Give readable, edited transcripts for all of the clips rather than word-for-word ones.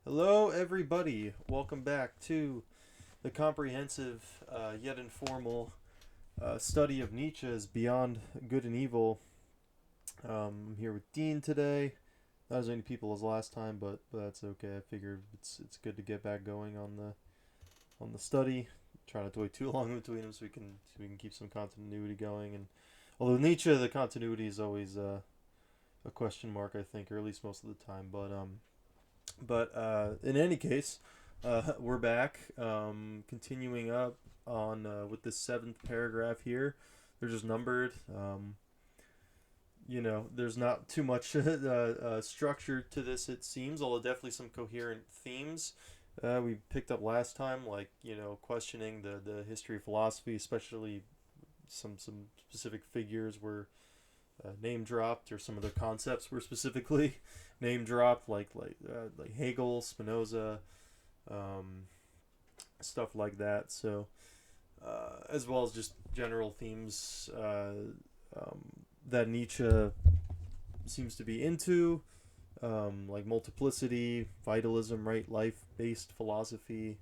Hello, everybody. Welcome back to the comprehensive, yet informal study of Nietzsche's Beyond Good and Evil. I'm here with Dean today. Not as many people as last time, but that's okay. I figured it's good to get back going on the study. Try not to wait too long in between them, so we can keep some continuity going. And although Nietzsche, the continuity is always a question mark, I think, or at least most of the time. But in any case, we're back, continuing up on with this seventh paragraph here. They're just numbered. There's not too much structure to this, it seems, although definitely some coherent themes. We picked up last time, like, questioning the history of philosophy, especially some specific figures were name dropped, or some of their concepts were specifically name dropped, like Hegel, Spinoza, um, stuff like that. So as well as just general themes um, that Nietzsche seems to be into, like multiplicity, vitalism, right, life-based philosophy.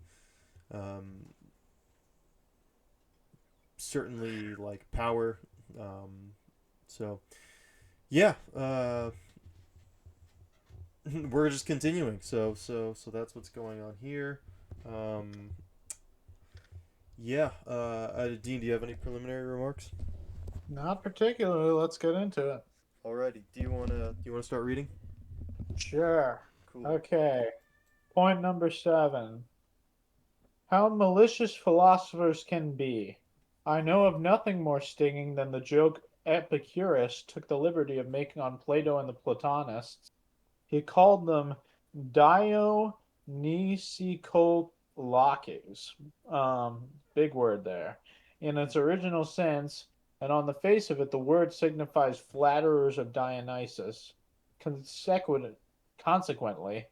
Um, Certainly like power. So yeah, we're just continuing. So that's what's going on here. Um, yeah. Dean, do you have any preliminary remarks? Not particularly. Let's get into it. Alrighty. Do you wanna start reading? Sure. Cool. Okay. Point number 7. How malicious philosophers can be. I know of nothing more stinging than the joke Epicurus took the liberty of making on Plato and the Platonists. He called them Dionysicolakes. Big word there. In its original sense, and on the face of it, the word signifies flatterers of Dionysus. Consequent, consequently,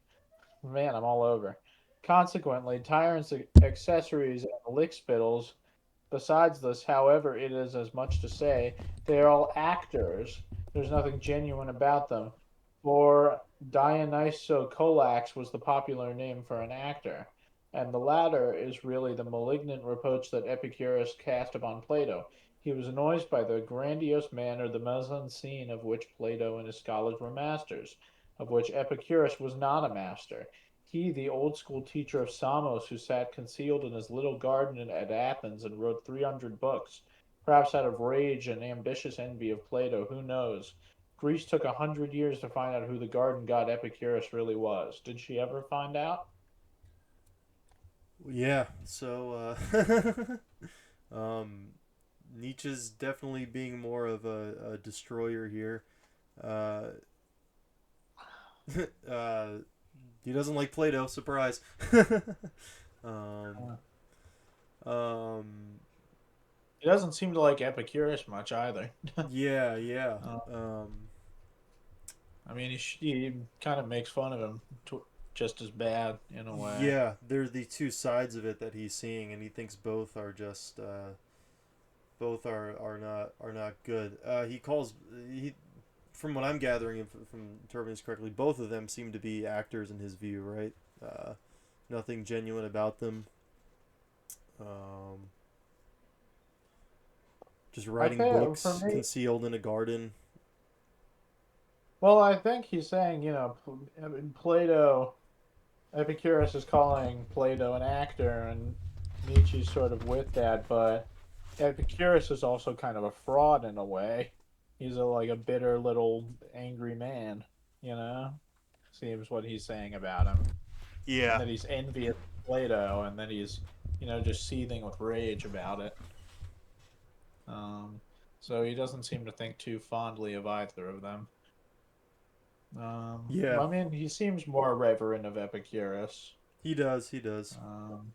man, I'm all over. Consequently, tyrants, accessories, and lickspittles. Besides this, however, it is as much to say they are all actors. There's nothing genuine about them. For Dionysiokolax was the popular name for an actor, and the latter is really the malignant reproach that Epicurus cast upon Plato. He was annoyed by the grandiose manner, the mise en scene of which Plato and his scholars were masters, of which Epicurus was not a master. He, the old school teacher of Samos, who sat concealed in his little garden at Athens and wrote 300 books, perhaps out of rage and ambitious envy of Plato, who knows? Greece took 100 years to find out who the garden god Epicurus really was. Did she ever find out? Yeah. Um, Nietzsche's definitely being more of a destroyer here. Uh, uh, he doesn't like Plato. Surprise. um, Uh, um, He doesn't seem to like Epicurus much either. yeah, yeah. Uh, Um, I mean, he kind of makes fun of him just as bad in a way. yeah, there's the two sides of it that he's seeing, and he thinks both are not good. He calls he from what I'm gathering, from interpreting this correctly, both of them seem to be actors in his view, right? Uh, Nothing genuine about them. Um, just I writing think for books me, concealed in a garden. well, I think he's saying, I mean, Plato, Epicurus is calling Plato an actor, and Nietzsche's sort of with that, but Epicurus is also kind of a fraud in a way. He's like a bitter little angry man, you know? Seems what he's saying about him. And Yeah. that he's envious of Plato, and that he's, just seething with rage about it. Um, so he doesn't seem to think too fondly of either of them. Yeah. I mean, he seems more reverent of Epicurus, He does. He does. um,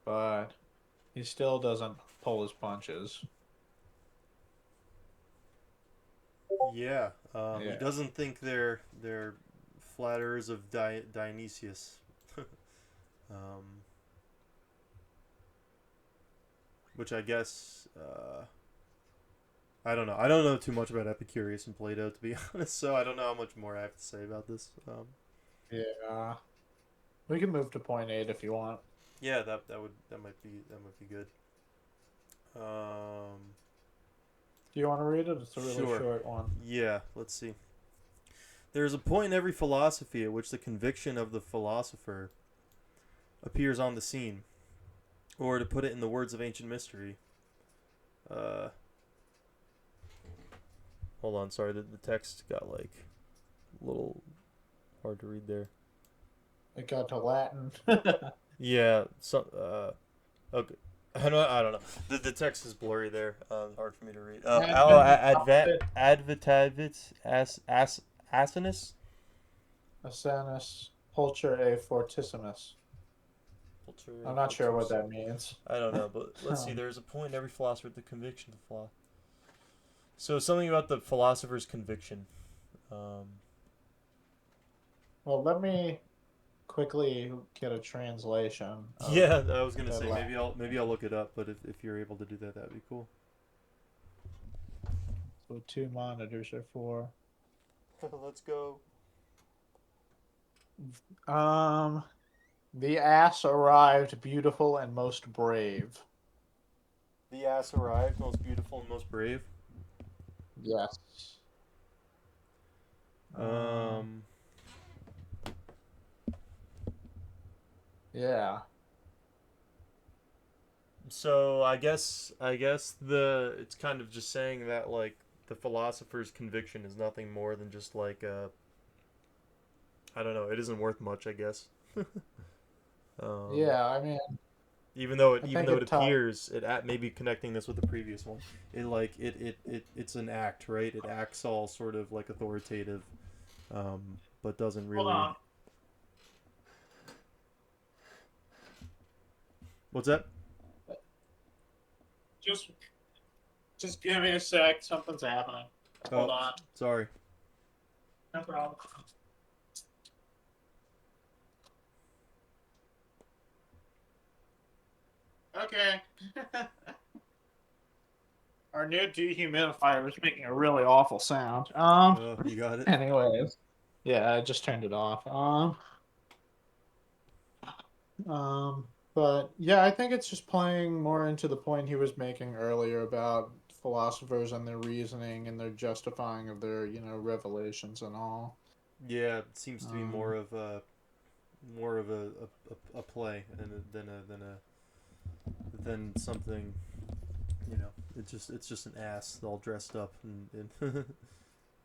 but he still doesn't pull his punches. Yeah. He Yeah. doesn't think they're flatterers of Dionysius. um, which I guess I don't know. I don't know too much about Epicurus and Plato, to be honest. So I don't know how much more I have to say about this. Yeah. We can move to point 8 if you want. Yeah, that might be good. Um, Do you want to read it? It's a really sure. short one. Yeah, let's see. There is a point in every philosophy at which the conviction of the philosopher appears on the scene, or to put it in the words of ancient mystery. Uh, hold on, sorry, the text got like a little hard to read there. It got to Latin. Yeah, so okay. I don't know. The text is blurry there. Hard for me to read. Advitavit asinus. Asanus pulcher a fortissimus. I'm not sure what that means. I don't know, but let's see. Um, There's a point in every philosopher with the conviction of the flaw. So something about the philosopher's conviction. Um, well, let me quickly get a translation of yeah, I was gonna the say Latin. maybe I'll look it up, but if you're able to do that, that'd be cool. So two monitors are for. Let's go. Um, the ass arrived beautiful and most brave. The ass arrived, most beautiful and most brave. Yes. Um, Um, yeah. so I guess the it's kind of just saying that like the philosopher's conviction is nothing more than just like I don't know, it isn't worth much, I guess. um, Yeah, I mean, even though it I even think though it it taught. appears it at maybe connecting this with the previous one, it's an act, right? It acts all sort of like authoritative, but doesn't Hold really. on. What's that? Just just give me a sec. Something's happening. Hold Oh, on. sorry. No problem. Okay. Our new dehumidifier is making a really awful sound. You got it. Anyways. Yeah, I just turned it off. But yeah, I think it's just playing more into the point he was making earlier about philosophers and their reasoning and their justifying of their, revelations and all. Yeah, it seems to be Um, more of a play than something. You know, it's just an ass all dressed up and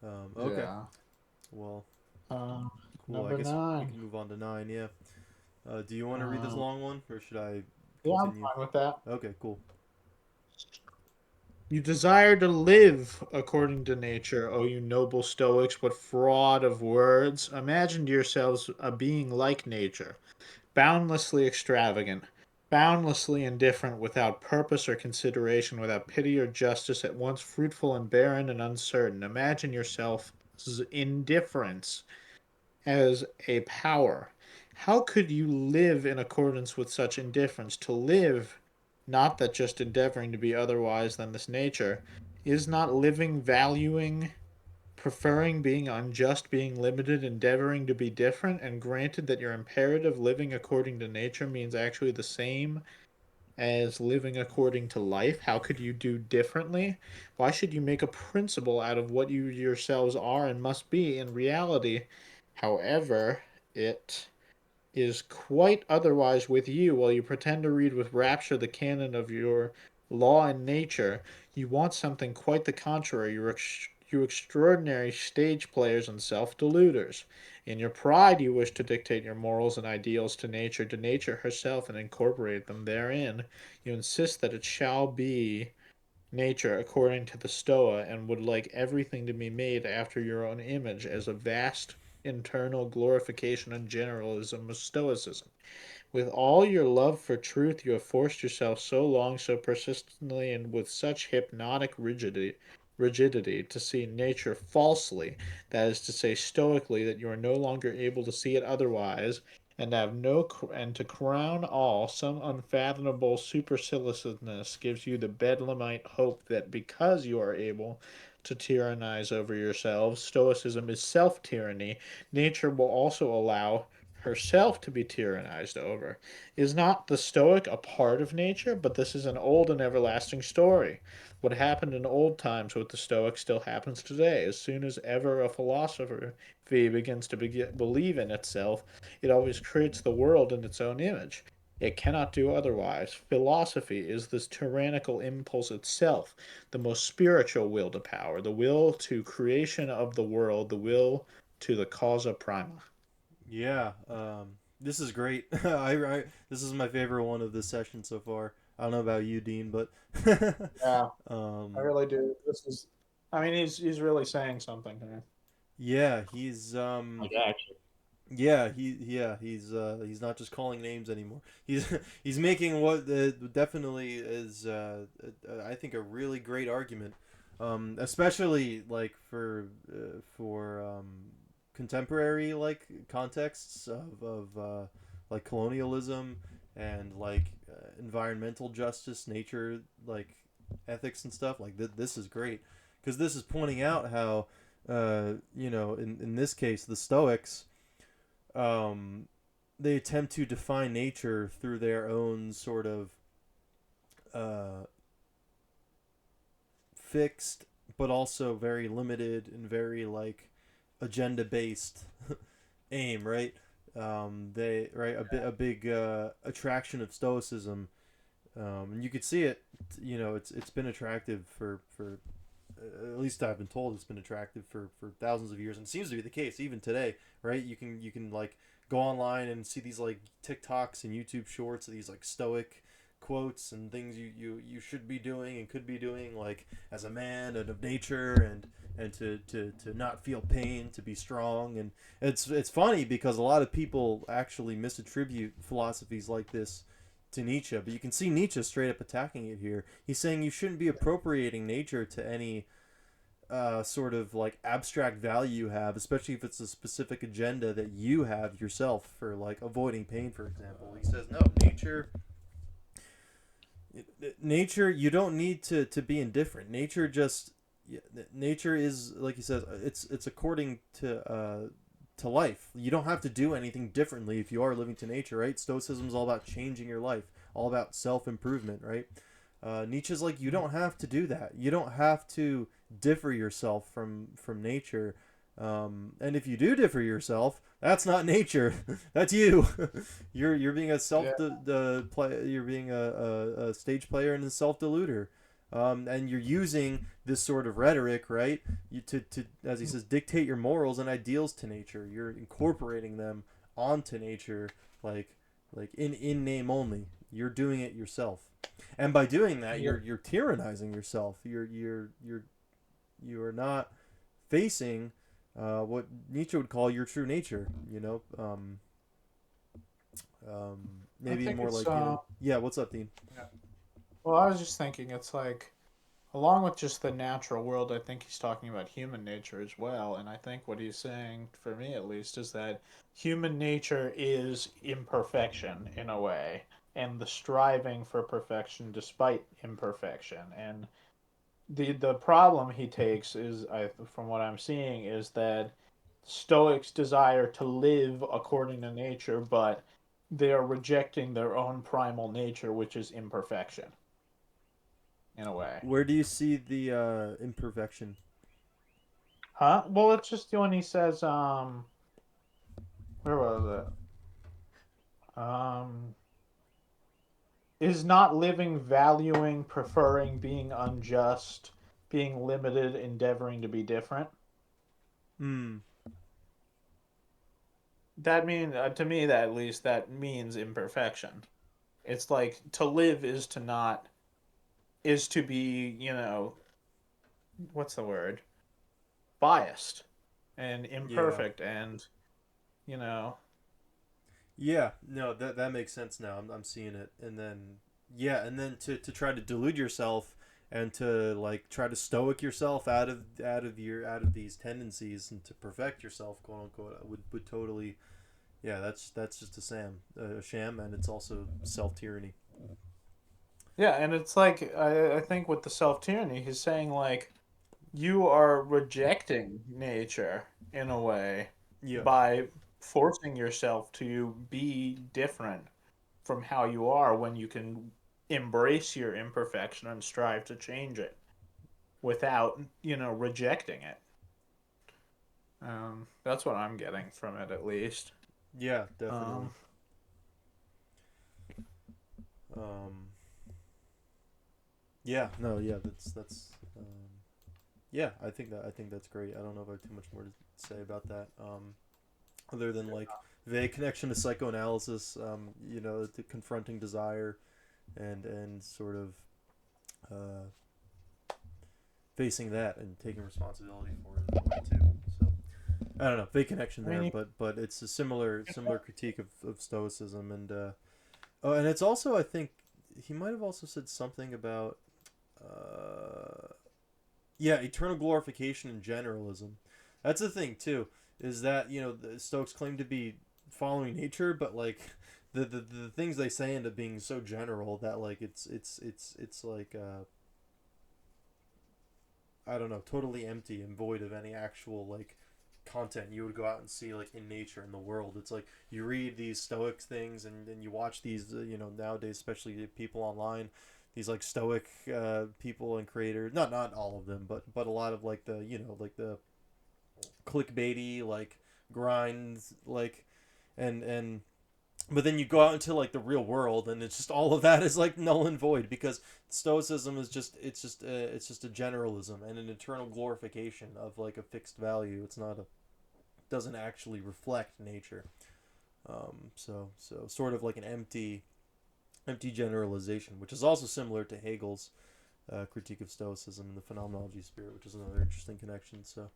okay. yeah. Well, Um, cool. I Number guess we nine. can move on to nine. Yeah. Do you want to read this Um, long one, or should I yeah, I'm continue? fine with that. Okay, cool. You desire to live according to nature, O you noble Stoics, but fraud of words. Imagine to yourselves a being like nature, boundlessly extravagant, boundlessly indifferent, without purpose or consideration, without pity or justice, at once fruitful and barren and uncertain. Imagine yourself's indifference as a power. How could you live in accordance with such indifference? To live, not that just endeavoring to be otherwise than this nature, is not living valuing, preferring being unjust, being limited, endeavoring to be different, and granted that your imperative living according to nature means actually the same as living according to life. How could you do differently? Why should you make a principle out of what you yourselves are and must be in reality? However, it is quite otherwise with you. While you pretend to read with rapture the canon of your law and nature, you want something quite the contrary. You extraordinary stage players and self deluders. In your pride, you wish to dictate your morals and ideals to nature herself, and incorporate them therein. You insist that it shall be nature according to the Stoa, and would like everything to be made after your own image, as a vast internal glorification and generalism of Stoicism. With all your love for truth, you have forced yourself so long, so persistently, and with such hypnotic rigidity to see nature falsely, that is to say stoically, that you are no longer able to see it otherwise, and have no and to crown all, some unfathomable superciliousness gives you the bedlamite hope that because you are able to tyrannize over yourselves, stoicism is self-tyranny. Nature will also allow herself to be tyrannized over. Is not the Stoic a part of nature? But this is an old and everlasting story. What happened in old times with the Stoics still happens today. As soon as ever a philosophy begins to believe in itself, it always creates the world in its own image. It cannot do otherwise. Philosophy is this tyrannical impulse itself, the most spiritual will to power, the will to creation of the world, the will to the causa prima. Yeah, this is great. This is my favorite one of this session so far. I don't know about you, Dean, but Yeah, I um, really do. This is, I mean, he's really saying something here. yeah, he's Like actually, he's not just calling names anymore. He's he's making what definitely is I think a really great argument, especially like for contemporary like contexts of like colonialism and like environmental justice, nature like ethics and stuff. Like this is great because this is pointing out how in this case, the Stoics, um, they attempt to define nature through their own sort of uh, fixed, but also very limited and very like agenda based aim, right? They right a big attraction of Stoicism, and you could see it. It's been attractive for at least I've been told it's been attractive for thousands of years, and it seems to be the case even today, right? You can like go online and see these like TikToks and YouTube shorts of these like stoic quotes and things you should be doing and could be doing like as a man and of nature and to not feel pain, to be strong. And it's funny because a lot of people actually misattribute philosophies like this to Nietzsche, but you can see Nietzsche straight up attacking it here. He's saying you shouldn't be appropriating nature to any sort of like abstract value you have, especially if it's a specific agenda that you have yourself for like avoiding pain, for example. He says, no, nature, you don't need to be indifferent. Nature is like he says, it's according to life. You don't have to do anything differently if you are living to nature, right? Stoicism is all about changing your life, all about self improvement, right? Nietzsche's like you don't have to do that. You don't have to differ yourself from nature. And if you do differ yourself, that's not nature. That's you. You're being a yeah, the play. You're being a stage player and a self deluder. And you're using this sort of rhetoric, right? To as he says, dictate your morals and ideals to nature. You're incorporating them onto nature, like in name only. You're doing it yourself, and by doing that, yeah. you're tyrannizing yourself. You are not facing what Nietzsche would call your true nature. I Maybe think more it's like yeah. What's up, Dean? yeah. Well, I was just thinking it's like along with just the natural world, I think he's talking about human nature as well. And I think what he's saying, for me at least, is that human nature is imperfection in a way, and the striving for perfection despite imperfection. And the problem he takes is, from what I'm seeing, is that Stoics desire to live according to nature, but they are rejecting their own primal nature, which is imperfection in a way. Where do you see the imperfection? Huh? Well, it's just when he says, where was it? Is not living, valuing, preferring, being unjust, being limited, endeavoring to be different. Hmm. That mean to me that at least that means imperfection. It's like to live is to not is to be, what's the word? Biased and Yeah. imperfect and, you know, Yeah, no, that makes sense now. I'm seeing it, and then yeah, and then to try to delude yourself and to like try to stoic yourself out of these tendencies and to perfect yourself, quote unquote, would totally yeah. That's just a sham, and it's also self tyranny. yeah, and it's like I think with the self tyranny, he's saying like you are rejecting nature in a way Yeah. by forcing yourself to be different from how you are when you can embrace your imperfection and strive to change it without, rejecting it. That's what I'm getting from it, at least. Yeah, definitely. Um, Um, yeah, no, yeah, that's yeah, I think that's great. I don't know if I have too much more to say about that. Other than like vague connection to psychoanalysis, the confronting desire and sort of uh, facing that and taking responsibility for it too. So I don't know, big connection I there, mean, but it's a similar critique of stoicism oh, and it's also I think he might have also said something about uh, yeah, eternal glorification and generalism. That's the thing too, is that the Stoics claim to be following nature, but like the things they say end up being so general that like it's like I don't know, totally empty and void of any actual like content you would go out and see like in nature in the world. It's like you read these stoic things and you watch these nowadays, especially people online, these like stoic people and creators, not all of them, but a lot of like the like the clickbaity like grinds like and but then you go out into like the real world and it's just all of that is like null and void because stoicism is just it's just a generalism and an eternal glorification of like a fixed value. It's not a doesn't actually reflect nature. So sort of like an empty generalization, which is also similar to Hegel's critique of stoicism and the phenomenology of spirit, which is another interesting connection. So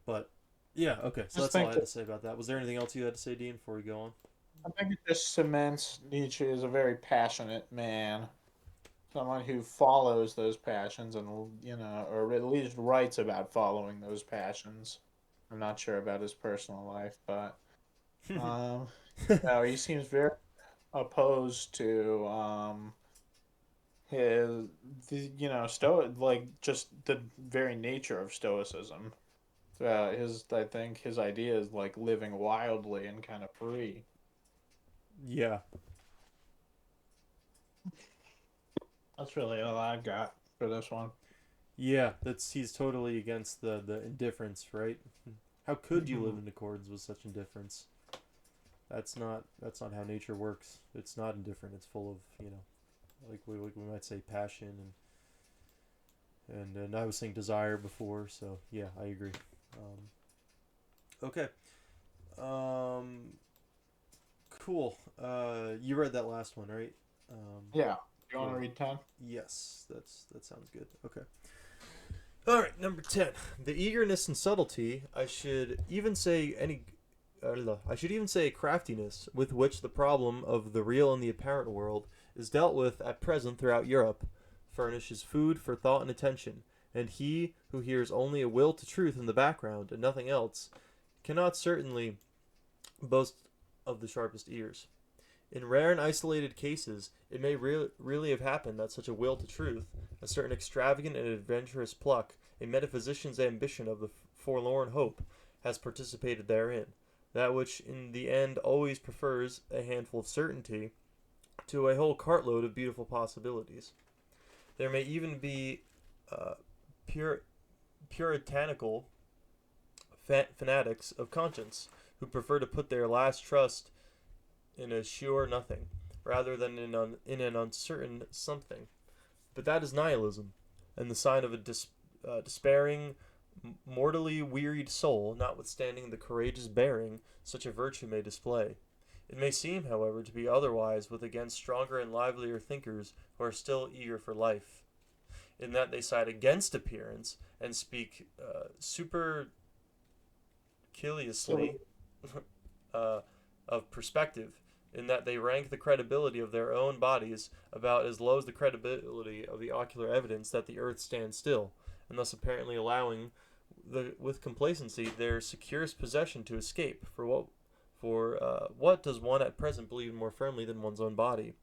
but yeah, okay, so just that's all I think had that to say about that. Was there anything else you had to say, Dean, before we go on? I think it just cements Nietzsche as a very passionate man, someone who follows those passions and or at least writes about following those passions. I'm not sure about his personal life, but um, he seems very opposed to his like just the very nature of stoicism. His I think his idea is like living wildly and kind of free. Yeah. That's really all I got for this one. Yeah, that's he's totally against the indifference, right? How could you live in accordance with such indifference? That's not how nature works. It's not indifferent. It's full of like we might say passion and I was saying desire before. So yeah, I agree. Okay. Um, cool. You read that last one, right? Yeah. You want to Cool. read 10? Yes, that sounds good. Okay. All right, number 10. The eagerness and subtlety, I should even say craftiness with which the problem of the real and the apparent world is dealt with at present throughout Europe, furnishes food for thought and attention, and he who hears only a will to truth in the background and nothing else cannot certainly boast of the sharpest ears. In rare and isolated cases, it may really have happened that such a will to truth, a certain extravagant and adventurous pluck, a metaphysician's ambition of the forlorn hope, has participated therein. That which in the end always prefers a handful of certainty to a whole cartload of beautiful possibilities. There may even be uh, pur- puritanical fanatics of conscience who prefer to put their last trust in a sure nothing, rather than in an uncertain something. But that is nihilism, and the sign of a despairing, mortally wearied soul, notwithstanding the courageous bearing such a virtue may display. It may seem, however, to be otherwise with against stronger and livelier thinkers who are still eager for life, in that they side against appearance and speak superciliously uh, of perspective, in that they rank the credibility of their own bodies about as low as the credibility of the ocular evidence that the earth stands still, and thus apparently allowing with complacency their securest possession to escape. For what does one at present believe more firmly than one's own body?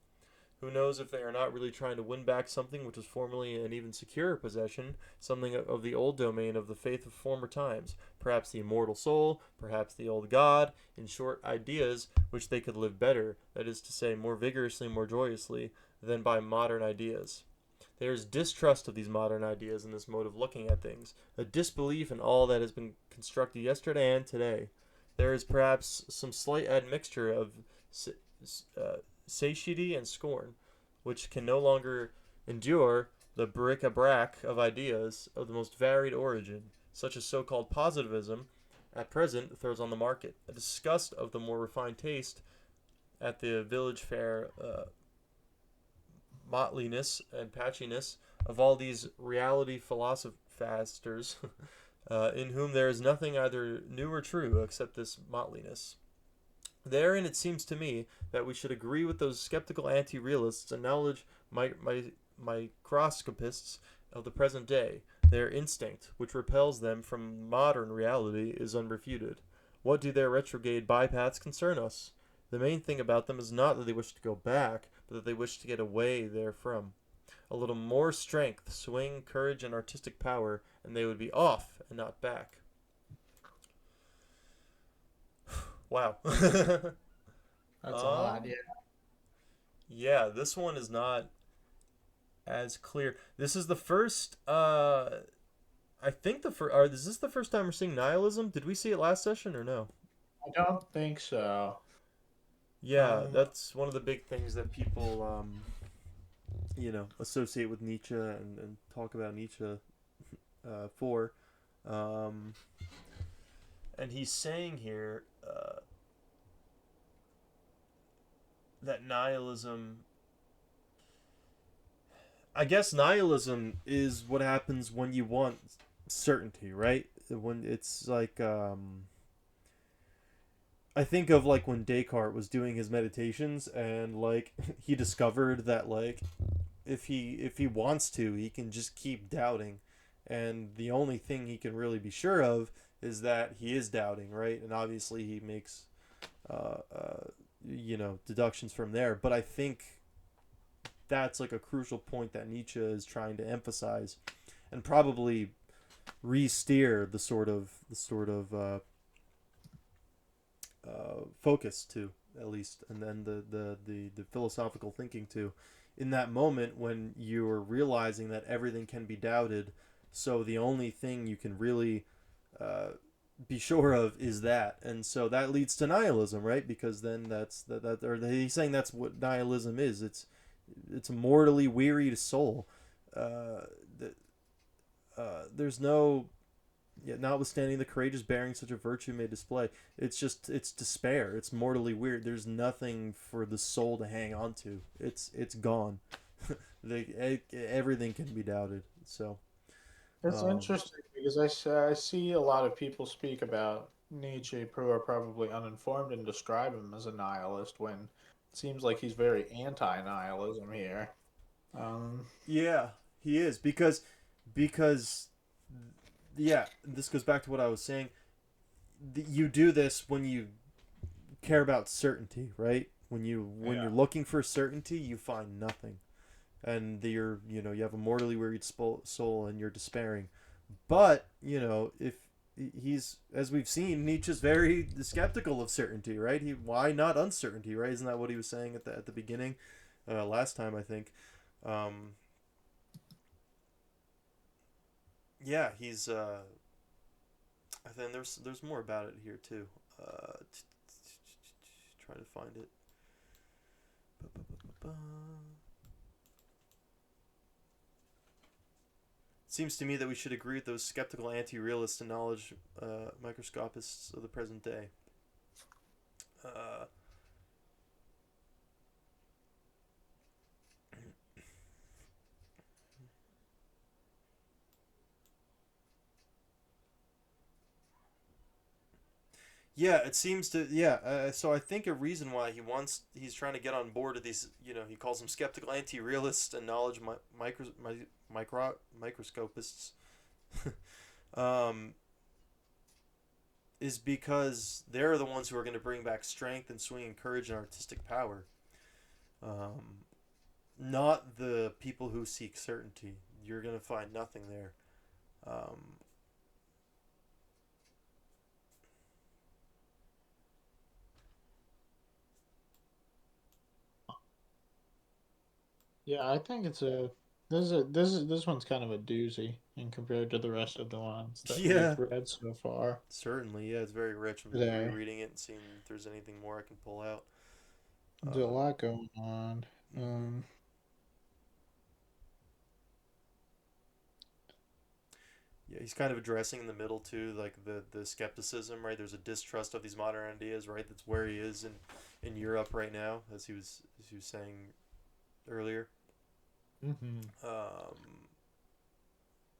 Who knows if they are not really trying to win back something which was formerly an even securer possession, something of the old domain of the faith of former times, perhaps the immortal soul, perhaps the old God, in short, ideas which they could live better, that is to say, more vigorously, more joyously, than by modern ideas. There is distrust of these modern ideas in this mode of looking at things, a disbelief in all that has been constructed yesterday and today. There is perhaps some slight admixture of uh, satiety and scorn, which can no longer endure the bric-a-brac of ideas of the most varied origin, such as so-called positivism at present throws on the market, a disgust of the more refined taste at the village fair mottliness and patchiness of all these reality philosophers in whom there is nothing either new or true except this mottliness. Therein it seems to me that we should agree with those skeptical anti-realists and knowledge microscopists of the present day. Their instinct, which repels them from modern reality, is unrefuted. What do their retrograde bypaths concern us? The main thing about them is not that they wish to go back, but that they wish to get away therefrom. A little more strength, swing, courage, and artistic power, and they would be off and not back. Wow. That's a lot, um, yeah. yeah, this one is not as clear. This is the first. I think the first. Is this the first time we're seeing nihilism? Did we see it last session or no? I don't think so. Yeah, Um, that's one of the big things that people, associate with Nietzsche and talk about Nietzsche for. Um, and he's saying here that nihilism. I guess nihilism is what happens when you want certainty, right? When it's like I think of like when Descartes was doing his meditations and like he discovered that like if he wants to, he can just keep doubting, and the only thing he can really be sure of is that he is doubting, right? And obviously he makes uh, uh, deductions from there. But I think that's like a crucial point that Nietzsche is trying to emphasize, and probably re-steer the focus to, at least, and then the philosophical thinking to, in that moment when you're realizing that everything can be doubted. So the only thing you can really uh, be sure of is that, and so that leads to nihilism, right? Because then or he's saying that's what nihilism is. It's a mortally wearied soul. That there's no, yet notwithstanding the courageous bearing such a virtue may display, it's despair. It's mortally weird. There's nothing for the soul to hang on to. It's gone. Everything can be doubted. So, it's um, interesting because I see a lot of people speak about Nietzsche who are probably uninformed and describe him as a nihilist when it seems like he's very anti-nihilism here. Um, yeah, he is, because yeah, this goes back to what I was saying. You do this when you care about certainty, right? When you're yeah. looking for certainty, you find nothing, and you have a mortally wearied soul, and you're despairing. But if he's, as we've seen, Nietzsche's very skeptical of certainty, right? Why not uncertainty, right? Isn't that what he was saying at the beginning, last time, I think? Um, yeah, he's. Then there's more about it here too. Trying to find it. Seems to me that we should agree with those skeptical anti-realists and knowledge microscopists of the present day. Uh, yeah, it seems to. Yeah, so I think a reason why he's trying to get on board with these, he calls them skeptical anti-realists and knowledge microscopists, um, is because they're the ones who are going to bring back strength and swinging courage and artistic power. Um, not the people who seek certainty. You're gonna find nothing there. Um, Yeah, I think it's a this one's kind of a doozy in compared to the rest of the ones that we've yeah, read so far certainly. Yeah, it's very rich. I'm today. rereading it and seeing if there's anything more I can pull out. There's a Um, lot going on. mhm. Yeah, he's kind of addressing in the middle too, like the skepticism, right? There's a distrust of these modern ideas, right? That's where he is in Europe right now, as he was saying earlier. Hmm. Um,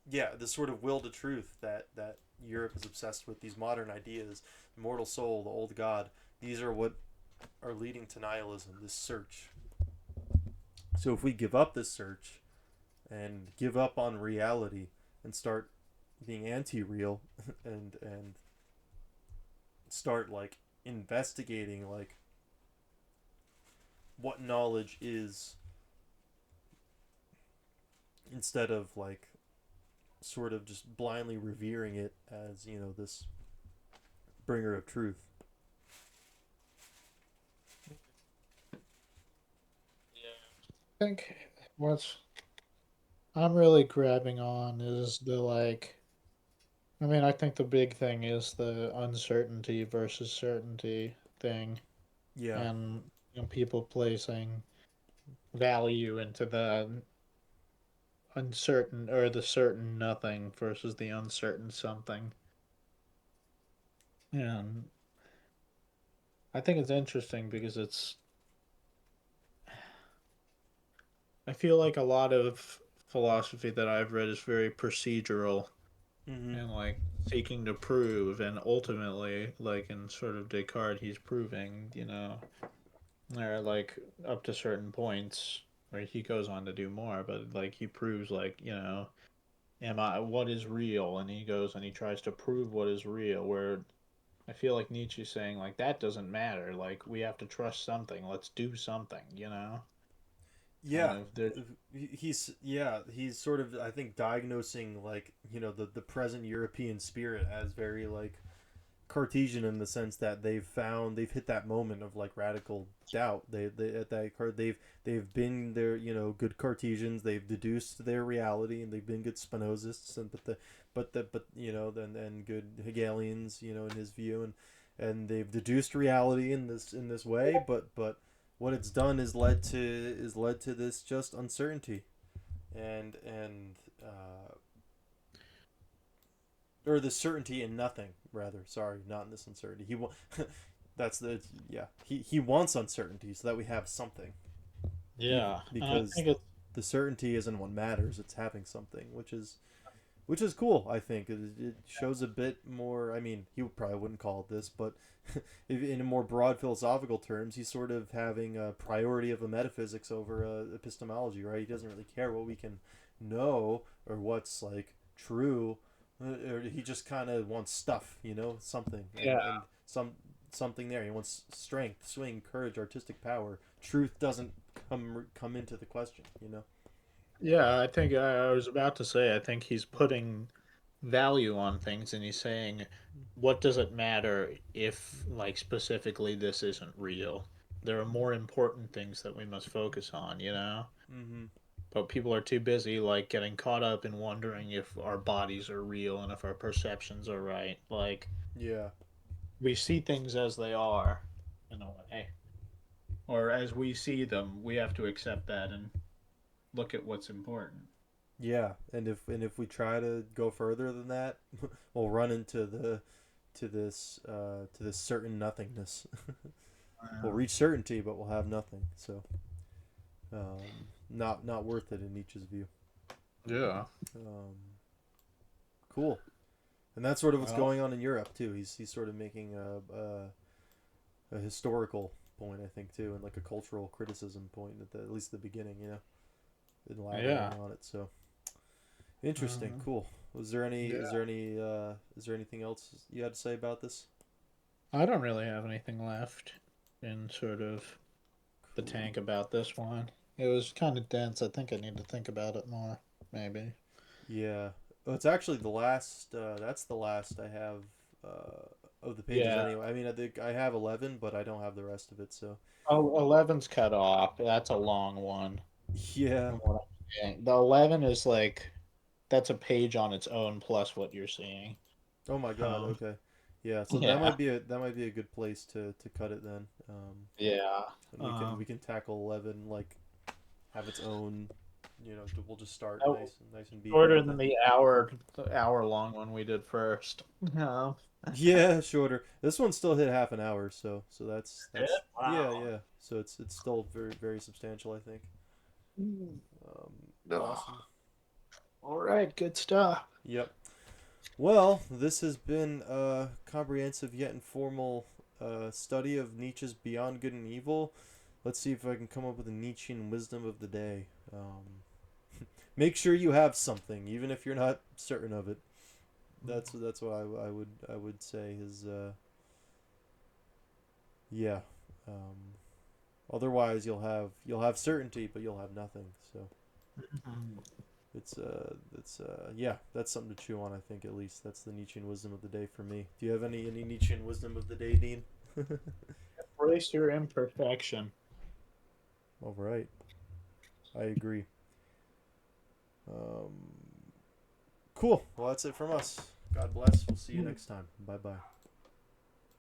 yeah, the sort of will to truth that Europe is obsessed with, these modern ideas, immortal soul, the old god. These are what are leading to nihilism, this search. So if we give up this search and give up on reality and start being anti-real and start like investigating like what knowledge is, instead of like sort of just blindly revering it as, this bringer of truth. I think what's I'm really grabbing on is the like I mean, I think the big thing is the uncertainty versus certainty thing Yeah. and people placing value into the uncertain or the certain nothing versus the uncertain something. And I think it's interesting because I feel like a lot of philosophy that I've read is very procedural Mm-hmm. and like seeking to prove and ultimately like in sort of Descartes he's proving, or like up to certain points where he goes on to do more, but like he proves like, am I what is real and he goes and he tries to prove what is real where I feel like Nietzsche's saying like that doesn't matter. Like we have to trust something. Let's do something. Kind Yeah. of there. He's sort of, I think, diagnosing like, the present European spirit as very like Cartesian, in the sense that they've hit that moment of like radical doubt. They at that card they've been their, good Cartesians. They've deduced their reality, and they've been good Spinozists, and but then good Hegelians, in his view, and they've deduced reality in this way. But what it's done is led to this just uncertainty, and or the certainty in nothing, rather. Sorry, not in this uncertainty. That's the yeah. He wants uncertainty so that we have something. Yeah, and I Because think it's the certainty isn't what matters. It's having something, which is cool. I think it shows a bit more. I mean, he probably wouldn't call it this, but in a more broad philosophical terms, he's sort of having a priority of a metaphysics over epistemology, right? He doesn't really care what we can know or what's like true. Or he just kind of wants stuff, something, and yeah, and something there. He wants strength, swing, courage, artistic power. Truth doesn't come into the question. yeah. I think I was about to say I think he's putting value on things and he's saying, what does it matter if like specifically this isn't real? There are more important things that we must focus on. Mm-hmm. But people are too busy like getting caught up in wondering if our bodies are real and if our perceptions are right. Like Yeah. we see things as they are in a way. Or as we see them, we have to accept that and look at what's important. Yeah, and if we try to go further than that, we'll run into the to this certain nothingness. We'll Uh, reach certainty, but we'll have nothing. So, not worth it in Nietzsche's view. yeah. Um, cool, and that's sort of what's Well, going on in Europe too. He's sort of making a historical point, I think, too, and like a cultural criticism point at least the beginning. yeah. Elaborating on it. So interesting, Uh, cool. Was there any? Is yeah. there any? Is there anything else you had to say about this? I don't really have anything left in sort of the Cool. tank about this one. It was kind of dense. I think I need to think about it more. Maybe. Yeah. Well, it's actually the last. That's the last I have of the pages Yeah. anyway. I mean, I think I have 11, but I don't have the rest of it. So Oh, 11's cut off. That's a long one. yeah. From what I'm seeing. The 11 is like that's a page on its own plus what you're seeing. Oh my God. Um, Okay. Yeah. So yeah, that might be a good place to cut it then. yeah. And we Um, can tackle 11 like have its own. We'll just start oh, nice and beefy shorter with than it. the hour long one we did first. Um, Yeah, shorter. This one still hit half an hour, so yeah, that's yeah, wow. yeah. So it's still very substantial, I think. Mm. Ugh. Awesome. All right, good stuff. Yep. Well, this has been a comprehensive yet informal study of Nietzsche's Beyond Good and Evil. Let's see if I can come up with a Nietzschean wisdom of the day. Make sure you have something, even if you're not certain of it. That's what I would say is yeah. Um, Otherwise, you'll have certainty, but you'll have nothing. So Mhm. it's yeah, that's something to chew on. I think at least that's the Nietzschean wisdom of the day for me. Do you have any Nietzschean wisdom of the day, Dean? Embrace your imperfection. All right, I agree. Um, cool. Well, that's it from us. God bless. We'll see you next time. Bye bye.